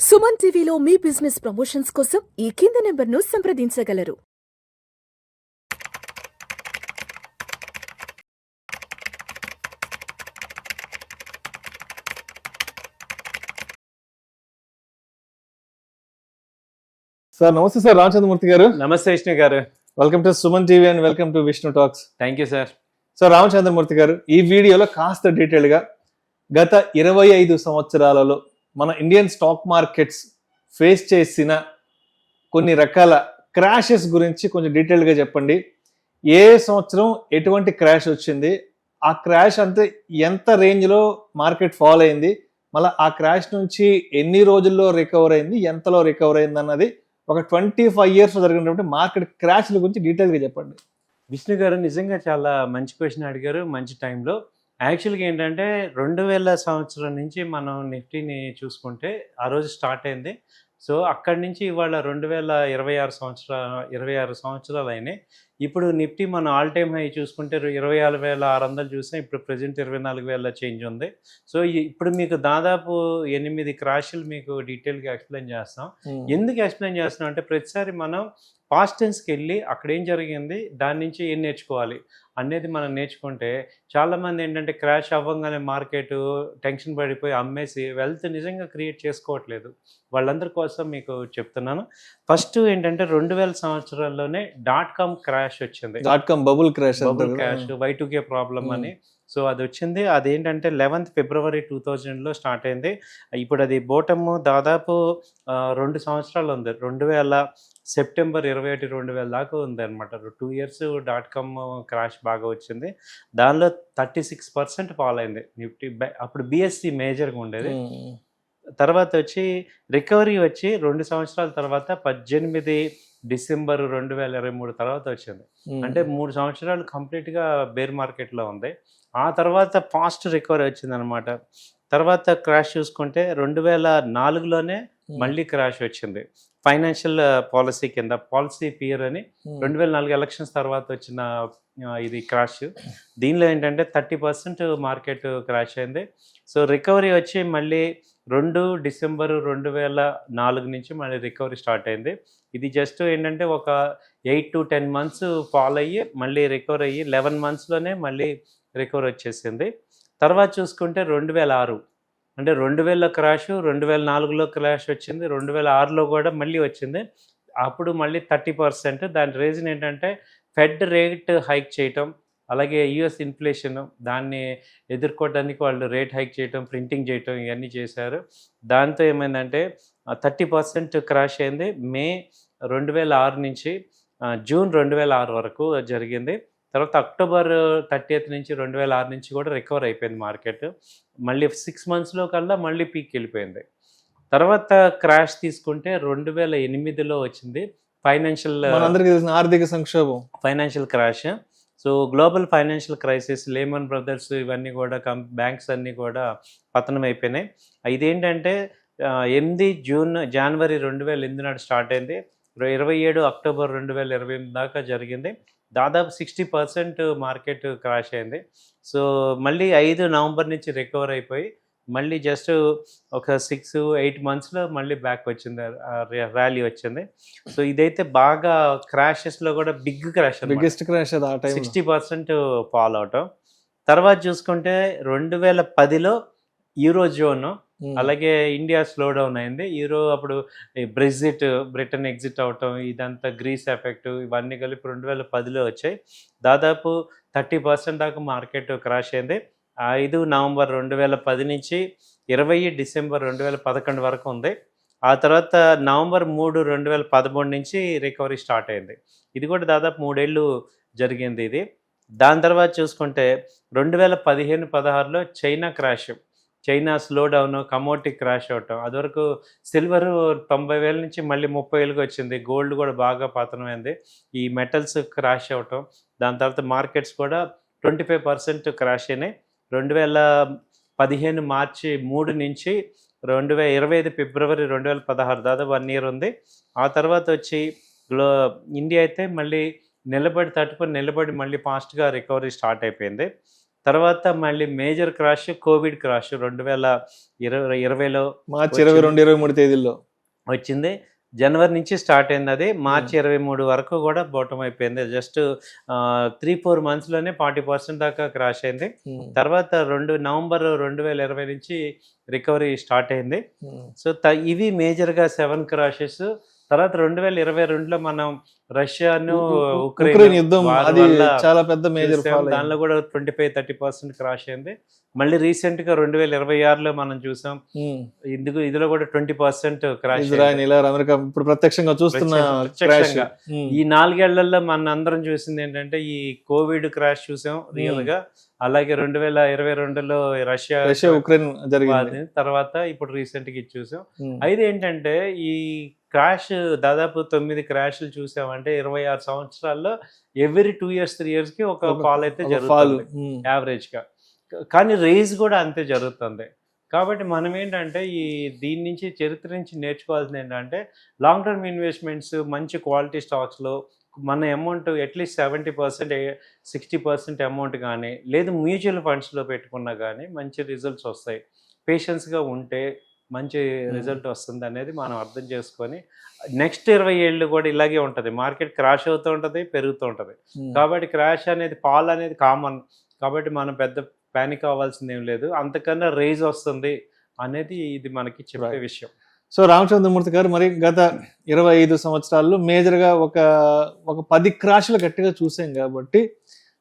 సుమన్ టీవీలో మీ business promotions కోసం ఈ కింది నెంబర్ను సంప్రదించగలరు. సార్ నమస్తే సార్, రామచంద్రమూర్తి గారు. నమస్తే విష్ణు గారు. Welcome to Suman TV and welcome to Vishnu talks. Thank you sir. Sir Ramachandramurthy గారు, ఈ వీడియోలో కాస్త డీటెయిల్గా గత 25 సంవత్సరాలలో మన ఇండియన్ స్టాక్ మార్కెట్స్ ఫేస్ చేసిన కొన్ని రకాల క్రాషెస్ గురించి కొంచెం డీటెయిల్గా చెప్పండి. ఏ సంవత్సరం ఎటువంటి క్రాష్ వచ్చింది, ఆ క్రాష్ అంతే ఎంత రేంజ్లో మార్కెట్ ఫాల్ అయింది, మళ్ళీ ఆ క్రాష్ నుంచి ఎన్ని రోజుల్లో రికవర్ అయింది, ఎంతలో రికవర్ అయింది అన్నది ఒక 25 years జరిగినటువంటి మార్కెట్ క్రాష్ల గురించి డీటెయిల్గా చెప్పండి. విష్ణు గారు నిజంగా చాలా మంచి క్వశ్చన్ అడిగారు, మంచి టైంలో. యాక్చువల్గా ఏంటంటే 2000 సంవత్సరం నుంచి మనం నిఫ్టీని చూసుకుంటే ఆ రోజు స్టార్ట్ అయింది. సో అక్కడి నుంచి ఇవాళ 26 సంవత్సరాలు అయినాయి. ఇప్పుడు నిఫ్టీ మనం ఆల్ టైమ్ హై చూసుకుంటే 24,600 చూసాం. ఇప్పుడు ప్రజెంట్ 24,000 చేంజ్ ఉంది. సో ఇప్పుడు మీకు దాదాపు 8 క్రాష్లు మీకు డీటెయిల్గా ఎక్స్ప్లెయిన్ చేస్తాం. ఎందుకు ఎక్స్ప్లెయిన్ చేస్తున్నాం అంటే ప్రతిసారి మనం పాస్ట్ టెన్స్కి వెళ్ళి అక్కడ ఏం జరిగింది, దాని నుంచి ఏం నేర్చుకోవాలి అనేది మనం నేర్చుకుంటే, చాలామంది ఏంటంటే క్రాష్ అవ్వగానే మార్కెట్ టెన్షన్ పడిపోయి అమ్మేసి వెల్త్ నిజంగా క్రియేట్ చేసుకోవట్లేదు. వాళ్ళందరి కోసం మీకు చెప్తున్నాను. ఫస్ట్ ఏంటంటే 2000 సంవత్సరాల్లోనే .com క్రాష్ వచ్చింది. బబుల్ క్రాష్ Y2K ప్రాబ్లం అని. సో అది వచ్చింది. అదేంటంటే 11th February 2000లో స్టార్ట్ అయింది. ఇప్పుడు అది బోటమ్ దాదాపు 2 సంవత్సరాలు ఉంది. 2000 సెప్టెంబర్ 21, 2000 దాకా ఉంది అనమాట. 2 years .com క్రాష్ బాగా వచ్చింది. దానిలో 36% ఫాల్ అయింది నిఫ్టీ. అప్పుడు BSE మేజర్గా ఉండేది. తర్వాత వచ్చి రికవరీ వచ్చి 2 సంవత్సరాల తర్వాత 18 డిసెంబర్ 2023 తర్వాత వచ్చింది. అంటే 3 సంవత్సరాలు కంప్లీట్గా బేర్ మార్కెట్లో ఉంది. ఆ తర్వాత ఫాస్ట్ రికవరీ వచ్చింది అనమాట. తర్వాత క్రాష్ చూసుకుంటే 2004లోనే మళ్ళీ క్రాష్ వచ్చింది. ఫైనాన్షియల్ పాలసీ కింద, పాలసీ పియర్ అని 2004 ఎలక్షన్స్ తర్వాత వచ్చిన ఇది క్రాష్. దీనిలో ఏంటంటే 30% మార్కెట్ క్రాష్ అయింది. సో రికవరీ వచ్చి మళ్ళీ 2 డిసెంబర్ 2004 నుంచి మళ్ళీ రికవరీ స్టార్ట్ అయింది. ఇది జస్ట్ ఏంటంటే ఒక 8 to 10 months ఫాల్ అయ్యి మళ్ళీ రికవర్ అయ్యి 11 monthsలోనే మళ్ళీ రికవర్ వచ్చేసింది. తర్వాత చూసుకుంటే 2006 అంటే 2000 క్రాష్, 2004లో క్రాష్ వచ్చింది, 2006లో కూడా మళ్ళీ వచ్చింది. అప్పుడు మళ్ళీ 30%. దాని రీజన్ ఏంటంటే ఫెడ్ రేట్ హైక్ చేయటం, అలాగే US ఇన్ఫ్లేషన్, దాన్ని ఎదుర్కోవడానికి వాళ్ళు రేట్ హైక్ చేయటం, ప్రింటింగ్ చేయటం, ఇవన్నీ చేశారు. దాంతో ఏమైందంటే 30% క్రాష్ అయింది. మే 2006 నుంచి జూన్ 2006 వరకు జరిగింది. తర్వాత అక్టోబర్ 30th నుంచి 2006 నుంచి కూడా రికవర్ అయిపోయింది మార్కెట్. మళ్ళీ 6 monthsలో కల్లా మళ్ళీ పీక్ వెళ్ళిపోయింది. తర్వాత క్రాష్ తీసుకుంటే 2008లో వచ్చింది ఆర్థిక సంక్షోభం, financial crash. So global financial crisis, Lehman Brothers ఇవన్నీ కూడా బ్యాంక్స్ అన్నీ కూడా పతనం అయిపోయినాయి. ఇదేంటంటే 8 జనవరి 2008 నాడు స్టార్ట్ అయింది. 27 అక్టోబర్ 2028 దాకా జరిగింది. దాదాపు 60% మార్కెట్ క్రాష్ అయింది. సో మళ్ళీ 5 నవంబర్ నుంచి రికవర్ అయిపోయి మళ్ళీ జస్ట్ ఒక 6-8 monthsలో మళ్ళీ బ్యాక్ వచ్చింది, ర్యాలీ వచ్చింది. సో ఇదైతే బాగా క్రాషెస్లో కూడా బిగ్గెస్ట్ క్రాష్ 60% ఫాల్ అవటం. తర్వాత చూసుకుంటే 2010లో యూరో జోన్, అలాగే ఇండియా స్లో డౌన్ అయింది. అప్పుడు బ్రిటన్ ఎగ్జిట్ అవటం, ఇదంతా గ్రీస్ ఎఫెక్ట్, ఇవన్నీ కలిపి 2010లో వచ్చాయి. దాదాపు 30% దాకా మార్కెట్ క్రాష్ అయింది. 5 నవంబర్ 2010 నుంచి 20 డిసెంబర్ 2011 వరకు ఉంది. ఆ తర్వాత నవంబర్ 3, 2013 నుంచి రికవరీ స్టార్ట్ అయింది. ఇది కూడా దాదాపు 3 ఏళ్ళు జరిగింది ఇది. దాని తర్వాత చూసుకుంటే 2015-16లో China crash, China slow down, commodity crash అవటం. అదివరకు సిల్వర్ 90,000 నుంచి మళ్ళీ 30,000కి వచ్చింది. గోల్డ్ కూడా బాగా పతనమైంది. ఈ మెటల్స్ క్రాష్ అవటం. దాని తర్వాత మార్కెట్స్ కూడా 25% క్రాష్ అయినాయి. 2015 మార్చి 3 నుంచి 25 ఫిబ్రవరి 2016 దాదాపు 1 year ఉంది. ఆ తర్వాత వచ్చి ఇండియా అయితే మళ్ళీ నిలబడి మళ్ళీ ఫాస్ట్గా రికవరీ స్టార్ట్ అయిపోయింది. తర్వాత మళ్ళీ మేజర్ క్రాష్ కోవిడ్ క్రాష్ 2020లో మార్చి 22-23 తేదీల్లో వచ్చింది. జనవరి నుంచి స్టార్ట్ అయింది, అది మార్చి 23 వరకు కూడా బోటం అయిపోయింది. జస్ట్ 3-4 మంత్స్లోనే 40% దాకా క్రాష్ అయింది. తర్వాత నవంబర్ 2020 నుంచి రికవరీ స్టార్ట్ అయింది. సో ఇవి మేజర్గా 7 క్రాషెస్. తర్వాత 2022లో మనం రష్యాను ఉక్రెయిన్ యుద్ధం, అది చాలా పెద్ద మేజర్ ఫాల్. దానిలో కూడా 25-30% క్రాష్ అయింది. మళ్ళీ రీసెంట్ గా 2026లో మనం చూసాం, ఇదిలో కూడా 20% క్రాష్. ఇజ్రాయెల్, అమెరికా ఇప్పుడు ప్రత్యక్షంగా చూస్తున్న ఈ 4 ఏళ్లలో మన అందరం చూసింది ఏంటంటే ఈ కోవిడ్ క్రాష్ చూసాం రియల్ గా. అలాగే 2022లో రష్యా ఉక్రెయిన్ జరిగింది. తర్వాత ఇప్పుడు రీసెంట్ గా ఇది చూసాం. అయితే ఏంటంటే ఈ క్రాష్ దాదాపు 9 క్రాష్లు చూసామంటే 26 సంవత్సరాల్లో ఎవ్రీ 2 years 3 years కి ఒక ఫాల్ అయితే జరుగుతుంది యావరేజ్ గా. కానీ రేజ్ కూడా అంతే జరుగుతుంది. కాబట్టి మనం ఏంటంటే దీని నుంచి చరిత్ర నుంచి నేర్చుకోవాల్సింది ఏంటంటే లాంగ్ టర్మ్ ఇన్వెస్ట్మెంట్స్, మంచి క్వాలిటీ స్టాక్స్లో మన అమౌంట్ అట్లీస్ట్ 70% 60% అమౌంట్ కానీ లేదు మ్యూచువల్ ఫండ్స్లో పెట్టుకున్నా కానీ మంచి రిజల్ట్స్ వస్తాయి. పేషెన్స్గా ఉంటే మంచి రిజల్ట్ వస్తుంది అనేది మనం అర్థం చేసుకొని నెక్స్ట్ 20 ఏళ్ళు కూడా ఇలాగే ఉంటుంది. మార్కెట్ క్రాష్ అవుతూ ఉంటుంది, పెరుగుతూ ఉంటుంది. కాబట్టి క్రాష్ అనేది, ఫాల్ అనేది కామన్. కాబట్టి మనం పెద్ద ప్యానిక్ అవ్వాల్సింది ఏం లేదు. అంతకన్నా రేజ్ వస్తుంది అనేది ఇది మనకి చెప్పే విషయం. సో రామచంద్రమూర్తి గారు, మరి గత 25 సంవత్సరాల్లో మేజర్గా ఒక 10 క్రాష్లు గట్టిగా చూసాం కాబట్టి,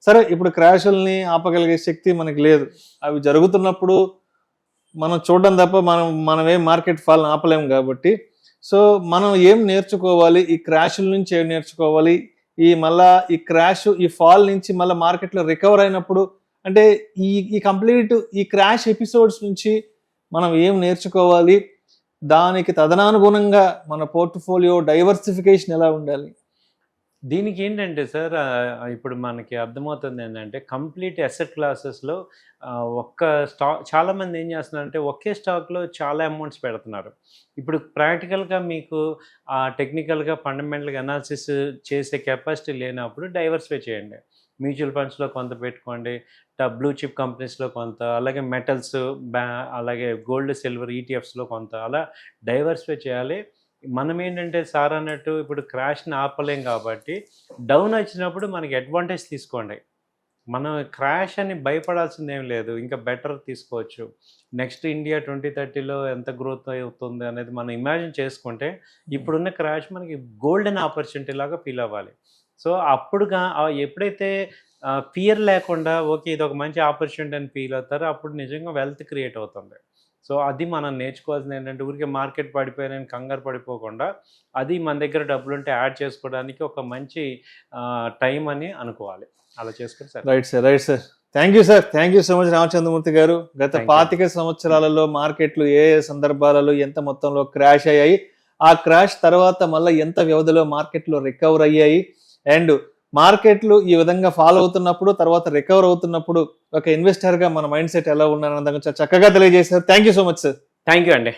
సరే ఇప్పుడు క్రాషుల్ని ఆపగలిగే శక్తి మనకి లేదు. అవి జరుగుతున్నప్పుడు మనం చూడడం తప్ప మనం ఏం మార్కెట్ ఫాల్ని ఆపలేము కాబట్టి, సో మనం ఏం నేర్చుకోవాలి, ఈ క్రాషుల నుంచి ఏం నేర్చుకోవాలి, ఈ క్రాష్ ఈ ఫాల్ నుంచి మళ్ళీ మార్కెట్లో రికవర్ అయినప్పుడు అంటే ఈ కంప్లీట్ ఈ క్రాష్ ఎపిసోడ్స్ నుంచి మనం ఏం నేర్చుకోవాలి, దానికి తదనానుగుణంగా మన పోర్ట్ఫోలియో డైవర్సిఫికేషన్ ఎలా ఉండాలి? దీనికి ఏంటంటే సార్, ఇప్పుడు మనకి అర్థమవుతుంది ఏంటంటే కంప్లీట్ అసెట్ క్లాసెస్లో ఒక్క స్టాక్, చాలామంది ఏం చేస్తున్నారంటే ఒకే స్టాక్లో చాలా అమౌంట్స్ పెడుతున్నారు. ఇప్పుడు ప్రాక్టికల్గా మీకు టెక్నికల్గా ఫండమెంటల్గా అనాలిసిస్ చేసే కెపాసిటీ లేనప్పుడు డైవర్సిఫై చేయండి. మ్యూచువల్ ఫండ్స్లో కొంత పెట్టుకోండి, బ్లూ చిప్ కంపెనీస్లో కొంత, అలాగే మెటల్స్, అలాగే గోల్డ్ సిల్వర్ ఈటీఎఫ్స్లో కొంత, అలా డైవర్సిఫై చేయాలి. మనం ఏంటంటే సార్ అన్నట్టు ఇప్పుడు క్రాష్ని ఆపలేం కాబట్టి డౌన్ వచ్చినప్పుడు మనకి అడ్వాంటేజ్ తీసుకోండి. మనం క్రాష్ అని భయపడాల్సింది ఏం లేదు, ఇంకా బెటర్ తీసుకోవచ్చు. నెక్స్ట్ ఇండియా 2030లో ఎంత గ్రోత్ అవుతుంది అనేది మనం ఇమాజిన్ చేసుకుంటే ఇప్పుడున్న క్రాష్ మనకి గోల్డెన్ ఆపర్చునిటీ లాగా ఫీల్ అవ్వాలి. సో అప్పుడుగా ఎప్పుడైతే ఫియర్ లేకుండా ఓకే ఇది ఒక మంచి ఆపర్చునిటీ అని ఫీల్ అవుతారో అప్పుడు నిజంగా వెల్త్ క్రియేట్ అవుతుంది. సో అది మనం నేర్చుకోవాల్సింది ఏంటంటే ఊరికే మార్కెట్ పడిపోయిన కంగారు పడిపోకుండా అది మన దగ్గర డబ్బులు ఉంటే యాడ్ చేసుకోవడానికి ఒక మంచి టైం అని అనుకోవాలి. అలా చేసుకుంటే sir. Right sir. Thank you so much Ramachandramurthy గారు. గత 25 సంవత్సరాలలో మార్కెట్లు ఏ సందర్భాలలో ఎంత మొత్తంలో క్రాష్ అయ్యాయి, ఆ క్రాష్ తర్వాత మళ్ళీ ఎంత వ్యవధిలో మార్కెట్లు రికవర్ అయ్యాయి, అండ్ మార్కెట్లు ఈ విధంగా ఫాలో అవుతున్నప్పుడు తర్వాత రికవర్ అవుతున్నప్పుడు ఒక ఇన్వెస్టర్గా మన మైండ్ సెట్ ఎలా ఉండాలన్న చక్కగా తెలియజేశారు. Thank you so much sir. Thank you అండి.